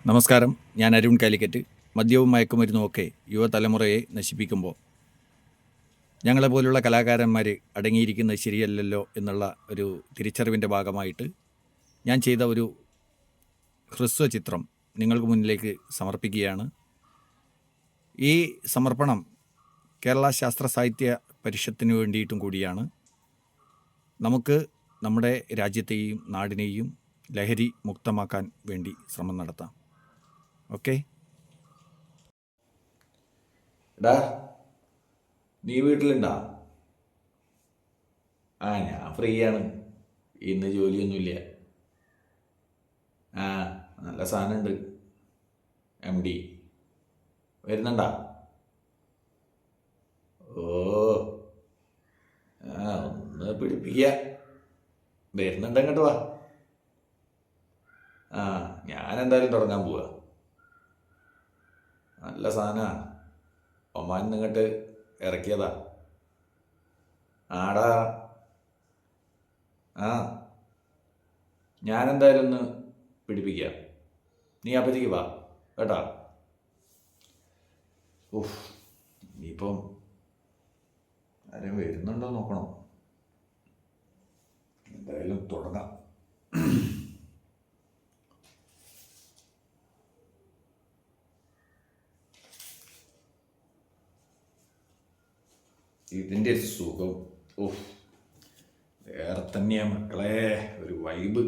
നമസ്കാരം, ഞാൻ അരുൺ കാലിക്കറ്റ്. മദ്യവും മയക്കുമരുന്നുമൊക്കെ യുവതലമുറയെ നശിപ്പിക്കുമ്പോൾ ഞങ്ങളെപ്പോലുള്ള കലാകാരന്മാർ അടങ്ങിയിരിക്കുന്നത് ശരിയല്ലല്ലോ എന്നുള്ള ഒരു തിരിച്ചറിവിൻ്റെ ഭാഗമായിട്ട് ഞാൻ ചെയ്ത ഒരു ഹ്രസ്വചിത്രം നിങ്ങൾക്ക് മുന്നിലേക്ക് സമർപ്പിക്കുകയാണ്. ഈ സമർപ്പണം കേരള ശാസ്ത്ര സാഹിത്യ പരിഷത്തിന് വേണ്ടിയിട്ടും കൂടിയാണ്. നമുക്ക് നമ്മുടെ രാജ്യത്തെയും നാടിനെയും ലഹരി മുക്തമാക്കാൻ വേണ്ടി ശ്രമം നടത്താം. ഓക്കെ. എടാ, നീ വീട്ടിലുണ്ടാ? ഞാൻ ഫ്രീ ആണ്. ഇന്ന് ജോലിയൊന്നുമില്ല. നല്ല സാധനമുണ്ട്. MD വരുന്നുണ്ടാ? ഒന്ന് പിടിപ്പിക്കുക. വരുന്നുണ്ട്, അങ്ങോട്ട് വാ. ഞാനെന്തായാലും തുടങ്ങാൻ പോവാ. നല്ല സാധനമാണ്. ഒമാൻ നിങ്ങട്ട് ഇറക്കിയതാ. ആടാ. ഞാനെന്തായാലും ഒന്ന് പിടിപ്പിക്കാം. നീ അപ്പത്തേക്ക് വാ കേട്ടാ. ഇനിയിപ്പം ആരും വരുന്നുണ്ടോ നോക്കണം. എന്തായാലും തുടങ്ങാം. ഇതിൻ്റെ സുഖം വേറെ തന്നെയാ മക്കളെ. ഒരു വൈബ്.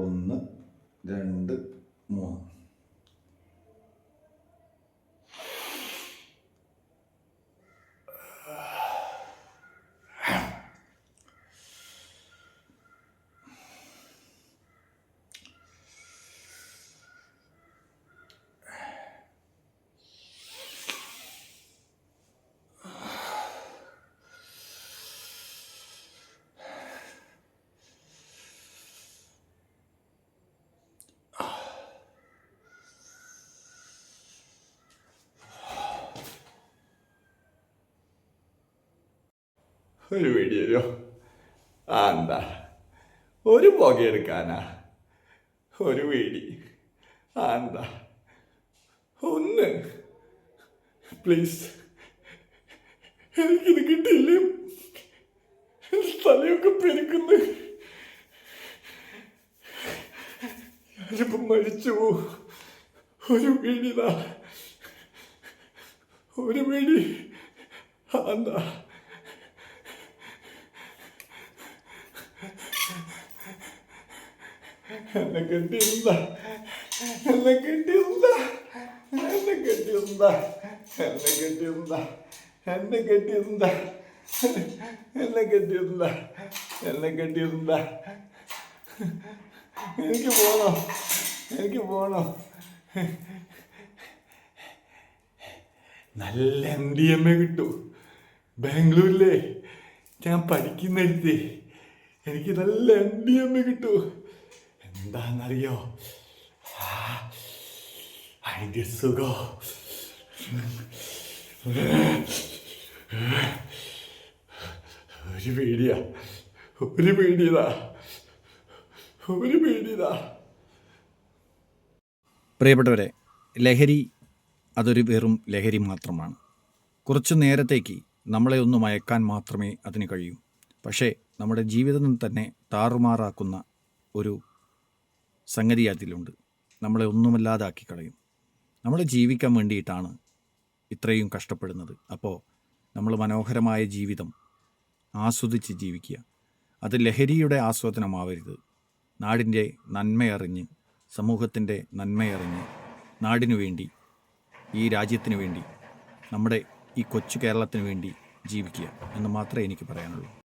1 2 3. ഒരു വീഡിയോ എന്താ ഒരു പുകയെടുക്കാനാ? ഒരു വീടി എന്താ? ഒന്ന് പ്ലീസ്, എനിക്കിത് കിട്ടിയില്ല. തലയൊക്കെ പെരുക്കുന്നു. ഞാനിപ്പം മരിച്ചു പോവും. ഒരു വീടിതാ, ഒരു വീടി എന്താ? എന്നെ കെട്ടിയിരുന്ന എന്നെ കെട്ടിയിരുന്ന എന്നെ കെട്ടിയിരുന്ന എന്നെ കെട്ടിയിരുന്ന എന്നെ കെട്ടിയിരുന്ന എന്നെ കെട്ടിയിരുന്ന എന്നെ കെട്ടിയിരുന്ന എനിക്ക് പോണോ, എനിക്ക് പോണോ. നല്ല MDMA കിട്ടൂ. ബാംഗ്ലൂരിലെ ഞാൻ പഠിക്കുന്നിടത്ത് എനിക്ക് നല്ല MDMA കിട്ടൂ. എന്താണെന്നറിയോ? അതിൻ്റെ സുഖം. ഒരു പേടിയാ, ഒരു പേടിയതാ, ഒരു പേടിയതാ. പ്രിയപ്പെട്ടവരെ, ലഹരി അതൊരു വെറും ലഹരി മാത്രമാണ്. കുറച്ചു നേരത്തേക്ക് നമ്മളെ ഒന്ന് മയക്കാൻ മാത്രമേ അതിന് കഴിയൂ. പക്ഷേ നമ്മുടെ ജീവിതം തന്നെ താറുമാറാക്കുന്ന ഒരു സംഗതി അതിലുണ്ട്. നമ്മളെ ഒന്നുമല്ലാതാക്കി കളയും. നമ്മൾ ജീവിക്കാൻ വേണ്ടിയിട്ടാണ് ഇത്രയും കഷ്ടപ്പെടുന്നത്. അപ്പോൾ നമ്മൾ മനോഹരമായ ജീവിതം ആസ്വദിച്ച് ജീവിക്കുക. അത് ലഹരിയുടെ ആസ്വാദനമാവരുത്. നാടിൻ്റെ നന്മയറിഞ്ഞ്, സമൂഹത്തിൻ്റെ നന്മയറിഞ്ഞ്, നാടിനു വേണ്ടി, ഈ രാജ്യത്തിന് വേണ്ടി, നമ്മുടെ ഈ കൊച്ചു കേരളത്തിന് വേണ്ടി ജീവിക്കുക എന്ന് മാത്രമേ എനിക്ക് പറയാനുള്ളൂ.